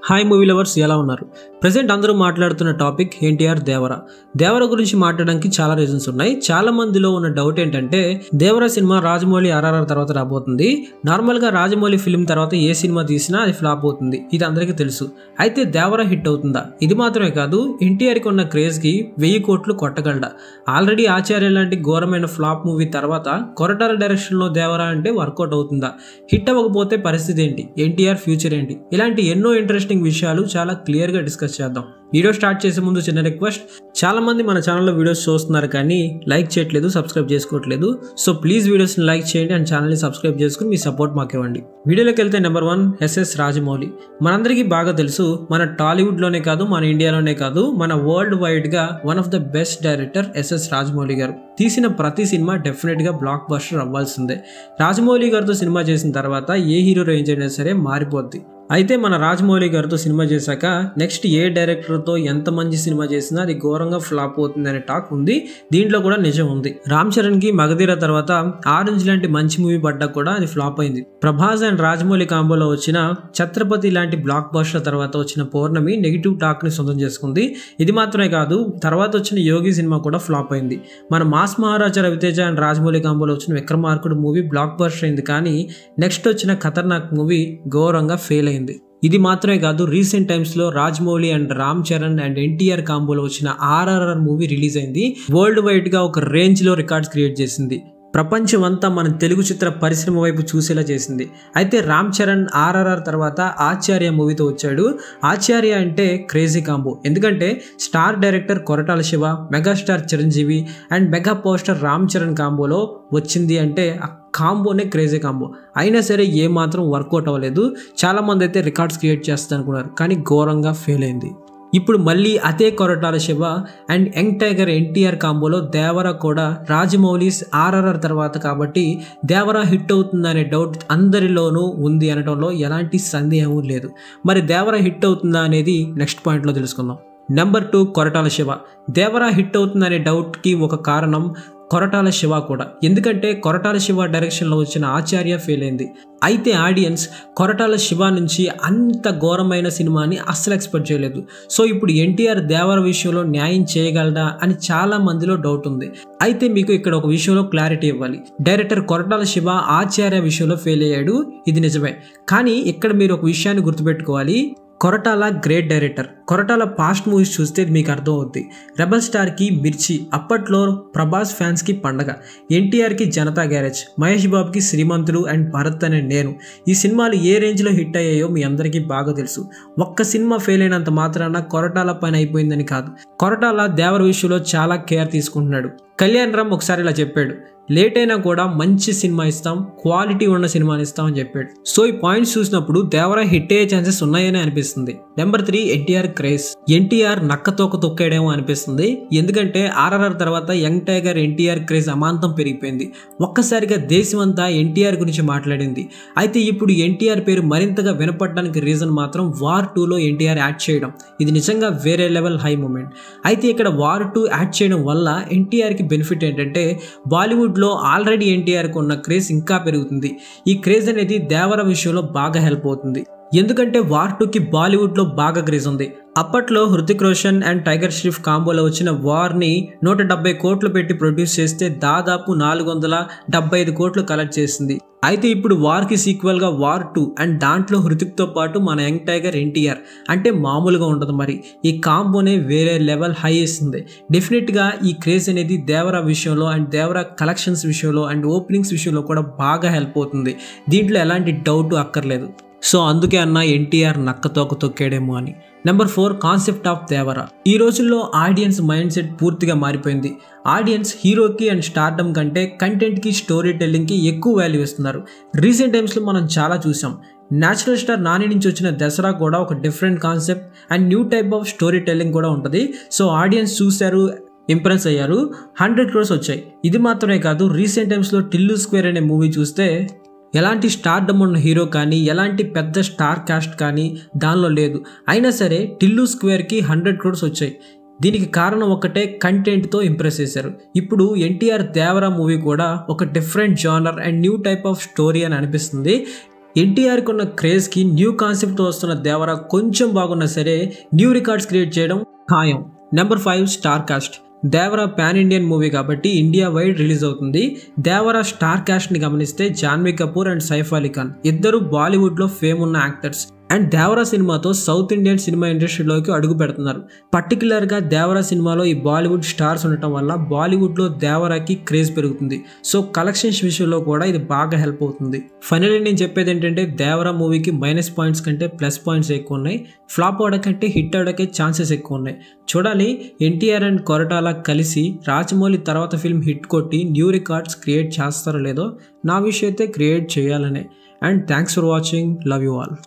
Hi movie lovers ఎలా ఉన్నారు? Present అందరూ మాట్లాడుతున్న టాపిక్ ఎన్టీఆర్ దేవరా. దేవరా గురించి మాట్లాడడానికి చాలా రీజన్స్ ఉన్నాయి. చాలా మందిలో ఉన్న డౌట్ ఏంటంటే దేవరా సినిమా రాజమౌళి ఆర్ఆర్ఆర్ తర్వాత రాబోతుంది. నార్మల్గా రాజమౌళి ఫిల్మ్ తర్వాత ఏ సినిమా తీసినా అది ఫ్లాప్ అవుతుంది, ఇది అందరికీ తెలుసు. అయితే దేవరా హిట్ అవుతుందా? ఇది మాత్రమే కాదు, ఎన్టీఆర్కి ఉన్న క్రేజ్కి 1000 కోట్లు కొట్టగలడా? ఆల్రెడీ ఆచార్య లాంటి ఘోరమైన ఫ్లాప్ మూవీ తర్వాత కొరటాల డైరెక్షన్లో దేవరా అంటే వర్కౌట్ అవుతుందా? హిట్ అవ్వకపోతే పరిస్థితి ఏంటి? ఎన్టీఆర్ ఫ్యూచర్ ఏంటి? ఇలాంటి ఎన్నో ఇంట్రెస్టింగ్ విషయాలు చాలా క్లియర్గా డిస్కస్ చేద్దాం. వీడియో స్టార్ట్ చేసే ముందు చిన్న రిక్వెస్ట్, చాలా మంది మన ఛానల్లో వీడియోస్ చూస్తున్నారు కానీ లైక్ చేయట్లేదు, సబ్స్క్రైబ్ చేసుకోవట్లేదు. సో ప్లీజ్ వీడియోస్ని లైక్ చేయండి అండ్ ఛానల్ని సబ్స్క్రైబ్ చేసుకుని మీ సపోర్ట్ మాకు ఇవ్వండి. వీడియోలోకి వెళ్తే నెంబర్ 1 ఎస్ఎస్ రాజమౌళి. మనందరికీ బాగా తెలుసు, మన టాలీవుడ్లోనే కాదు, మన ఇండియాలోనే కాదు, మన వరల్డ్ వైడ్గా one of the best director SS Rajamouli గారు. తీసిన ప్రతి సినిమా డెఫినెట్గా బ్లాక్ బస్టర్ అవ్వాల్సిందే. రాజమౌళి గారితో సినిమా చేసిన తర్వాత ఏ హీరో రేంజ్ అయినా సరే మారిపోద్ది. అయితే మన రాజమౌళి గారితో సినిమా చేశాక నెక్స్ట్ ఏ డైరెక్టర్తో ఎంత మంచి సినిమా చేసినా అది ఘోరంగా ఫ్లాప్ అవుతుంది అనే టాక్ ఉంది. దీంట్లో కూడా నిజం ఉంది. రామ్ చరణ్కి మగధీర తర్వాత ఆరెంజ్ లాంటి మంచి మూవీ పడ్డా కూడా అది ఫ్లాప్ అయింది. ప్రభాస్ అండ్ రాజమౌళి కాంబోలో వచ్చిన ఛత్రపతి లాంటి బ్లాక్ బస్టర్ తర్వాత వచ్చిన పౌర్ణమి నెగిటివ్ టాక్ని సొంతం చేసుకుంది. ఇది మాత్రమే కాదు, తర్వాత వచ్చిన యోగి సినిమా కూడా ఫ్లాప్ అయింది. మన మాస్ మహారాజా రవితేజ అండ్ రాజమౌళి కాంబోలో వచ్చిన విక్రమార్కుడు మూవీ బ్లాక్ బస్టర్ అయింది, కానీ నెక్స్ట్ వచ్చిన ఖతర్నాక్ మూవీ ఘోరంగా ఫెయిల్ అయింది. ఇది మాత్రమే కాదు, రీసెంట్ టైమ్స్లో రాజమౌళి అండ్ రామ్ చరణ్ అండ్ ఎన్టీఆర్ కాంబోలో వచ్చిన ఆర్ఆర్ఆర్ మూవీ రిలీజ్ అయింది. వరల్డ్ వైడ్గా ఒక రేంజ్లో రికార్డ్స్ క్రియేట్ చేసింది. ప్రపంచం అంతా మన తెలుగు చిత్ర పరిశ్రమ వైపు చూసేలా చేసింది. అయితే రామ్ చరణ్ ఆర్ఆర్ఆర్ తర్వాత ఆచార్య మూవీతో వచ్చాడు. ఆచార్య అంటే క్రేజీ కాంబో, ఎందుకంటే star director Koratala Siva, megastar Chiranjeevi and mega poster Ram Charan కాంబోలో వచ్చింది అంటే ఆ కాంబోనే క్రేజీ కాంబో. అయినా సరే ఏమాత్రం వర్కౌట్ అవ్వలేదు. చాలామంది అయితే రికార్డ్స్ క్రియేట్ చేస్తారు అనుకున్నారు, కానీ ఘోరంగా ఫెయిల్ అయింది. ఇప్పుడు మళ్ళీ అదే Koratala Siva and young tiger NTR కాంబోలో దేవరా కూడా రాజమౌళి ఆర్ఆర్ఆర్ తర్వాత కాబట్టి దేవరా హిట్ అవుతుందనే డౌట్ అందరిలోనూ ఉంది అనడంలో ఎలాంటి సందేహం లేదు. మరి దేవరా హిట్ అవుతుందా అనేది నెక్స్ట్ పాయింట్లో తెలుసుకుందాం. నెంబర్ 2 కొరటాల శివ. దేవరా హిట్ అవుతుందనే డౌట్కి ఒక కారణం కొరటాల శివ కూడా, ఎందుకంటే కొరటాల శివ డైరెక్షన్లో వచ్చిన ఆచార్య ఫెయిల్ అయింది. అయితే ఆడియన్స్ కొరటాల శివ నుంచి అంత ఘోరమైన సినిమాని అస్సలు ఎక్స్పెక్ట్ చేయలేదు. సో ఇప్పుడు ఎన్టీఆర్ దేవర విషయంలో న్యాయం చేయగలడా అని చాలా మందిలో డౌట్ ఉంది. అయితే మీకు ఇక్కడ ఒక విషయంలో క్లారిటీ ఇవ్వాలి. డైరెక్టర్ కొరటాల శివ ఆచార్య విషయంలో ఫెయిల్ అయ్యాడు, ఇది నిజమే. కానీ ఇక్కడ మీరు ఒక విషయాన్ని గుర్తుపెట్టుకోవాలి, Koratala great director. Koratala past movies చూస్తే మీకు అర్థం అవుద్ది. రెబల్ స్టార్కి మిర్చి, అప్పట్లో ప్రభాస్ ఫ్యాన్స్కి పండగ, ఎన్టీఆర్కి జనతా గ్యారేజ్, మహేష్ బాబుకి శ్రీమంతుడు అండ్ భరత్ అనే నేను. ఈ సినిమాలు ఏ రేంజ్లో హిట్ అయ్యాయో మీ అందరికీ బాగా తెలుసు. ఒక్క సినిమా ఫెయిల్ అయినంత మాత్రాన కొరటాల పని అయిపోయిందని కాదు. కొరటాల దేవర విషయంలో చాలా కేర్ తీసుకుంటున్నాడు. కళ్యాణ్ రామ్ ఒకసారి ఇలా చెప్పాడు, లేట్ అయినా కూడా మంచి సినిమా ఇస్తాం, క్వాలిటీ ఉన్న సినిమాని ఇస్తాం అని చెప్పాడు. సో ఈ పాయింట్స్ చూసినప్పుడు దేవరా హిట్ అయ్యే ఛాన్సెస్ ఉన్నాయని అనిపిస్తుంది. Number 3 NTR craze. ఎన్టీఆర్ నక్కతోక తొక్కాడేమో అనిపిస్తుంది, ఎందుకంటే ఆర్ఆర్ఆర్ తర్వాత యంగ్ టైగర్ ఎన్టీఆర్ క్రేజ్ అమాంతం పెరిగిపోయింది. ఒక్కసారిగా దేశం అంతా ఎన్టీఆర్ గురించి మాట్లాడింది. అయితే ఇప్పుడు ఎన్టీఆర్ పేరు మరింతగా వినపడడానికి రీజన్ మాత్రం వార్ 2లో ఎన్టీఆర్ యాడ్ చేయడం. ఇది నిజంగా వేరే లెవెల్ హై మూమెంట్. అయితే ఇక్కడ వార్ 2 యాడ్ చేయడం వల్ల ఎన్టీఆర్కి బెనిఫిట్ ఏంటంటే బాలీవుడ్లో ఆల్రెడీ ఎన్టీఆర్కి ఉన్న క్రేజ్ ఇంకా పెరుగుతుంది. ఈ క్రేజ్ అనేది దేవర విషయంలో బాగా హెల్ప్ అవుతుంది, ఎందుకంటే వార్ 2కి బాలీవుడ్లో బాగా క్రేజ్ ఉంది. అప్పట్లో హృతిక్ రోషన్ అండ్ టైగర్ ష్రాఫ్ కాంబోలో వచ్చిన వార్ని 170 కోట్లు పెట్టి ప్రొడ్యూస్ చేస్తే దాదాపు 475 కోట్లు కలెక్ట్ చేసింది. అయితే ఇప్పుడు వార్కి సీక్వెల్గా వార్ 2 అండ్ దాంట్లో హృతిక్తో పాటు మన యంగ్ టైగర్ ఎన్టీఆర్ అంటే మామూలుగా ఉండదు. మరి ఈ కాంబోనే వేరే లెవెల్ హై ఇస్తుంది. డెఫినెట్గా ఈ క్రేజ్ అనేది దేవరా విషయంలో అండ్ దేవరా కలెక్షన్స్ విషయంలో అండ్ ఓపెనింగ్స్ విషయంలో కూడా బాగా హెల్ప్ అవుతుంది. దీంట్లో ఎలాంటి డౌట్ అక్కర్లేదు. సో అందుకే అన్న ఎన్టీఆర్ నక్కతోక తొక్కాడేమో అని. Number 4 concept of Devara. ఈ రోజుల్లో ఆడియన్స్ మైండ్ సెట్ పూర్తిగా మారిపోయింది. ఆడియన్స్ హీరోకి అండ్ స్టార్డమ్ కంటే కంటెంట్కి, స్టోరీ టెల్లింగ్కి ఎక్కువ వాల్యూ ఇస్తున్నారు. రీసెంట్ టైమ్స్లో మనం చాలా చూసాం. న్యాచురల్ స్టార్ నాని నుంచి వచ్చిన దసరా కూడా ఒక different concept and new type of story telling కూడా ఉంటుంది. సో ఆడియన్స్ చూశారు, ఇంప్రెస్ అయ్యారు, 100 crores వచ్చాయి. ఇది మాత్రమే కాదు, రీసెంట్ టైమ్స్లో టిల్లు స్క్వేర్ అనే మూవీ చూస్తే ఎలాంటి స్టార్డమ్ ఉన్న హీరో కానీ, ఎలాంటి పెద్ద స్టార్ కాస్ట్ కానీ దానిలో లేదు. అయినా సరే టిల్లు స్క్వేర్కి 100 crores వచ్చాయి. దీనికి కారణం ఒకటే, కంటెంట్తో ఇంప్రెస్ చేశారు. ఇప్పుడు ఎన్టీఆర్ దేవరా మూవీ కూడా ఒక different genre and new type of story అని అనిపిస్తుంది. ఎన్టీఆర్కి ఉన్న క్రేజ్కి న్యూ కాన్సెప్ట్తో వస్తున్న దేవర కొంచెం బాగున్నా సరే న్యూ రికార్డ్స్ క్రియేట్ చేయడం ఖాయం. Number 5 star cast. Devara pan Indian movie కాబట్టి ఇండియా వైడ్ రిలీజ్ అవుతుంది. దేవర స్టార్ కాస్ట్ని గమనిస్తే జాన్వీ కపూర్ అండ్ సైఫ్ అలీ ఖాన్ ఇద్దరు బాలీవుడ్లో ఫేమ్ ఉన్న యాక్టర్స్. అండ్ దేవర సినిమాతో సౌత్ ఇండియన్ సినిమా ఇండస్ట్రీలోకి అడుగు పెడుతున్నారు. పర్టికులర్గా దేవర సినిమాలో ఈ బాలీవుడ్ స్టార్స్ ఉండటం వల్ల బాలీవుడ్లో దేవరకి క్రేజ్ పెరుగుతుంది. సో కలెక్షన్స్ విషయంలో కూడా ఇది బాగా హెల్ప్ అవుతుంది. ఫైనల్లీ నేను చెప్పేది ఏంటంటే దేవర మూవీకి మైనస్ పాయింట్స్ కంటే ప్లస్ పాయింట్స్ ఎక్కువ ఉన్నాయి. ఫ్లాప్ అవడకంటే హిట్ అవడకే ఛాన్సెస్ ఎక్కువ ఉన్నాయి. చూడాలి ఎన్టీఆర్ అండ్ కొరటాల కలిసి రాజమౌళి తర్వాత ఫిల్మ్ హిట్ కొట్టి న్యూ రికార్డ్స్ క్రియేట్ చేస్తారో లేదో. నా విషయం అయితే క్రియేట్ చేయాలనే. And thanks for watching. Love you all.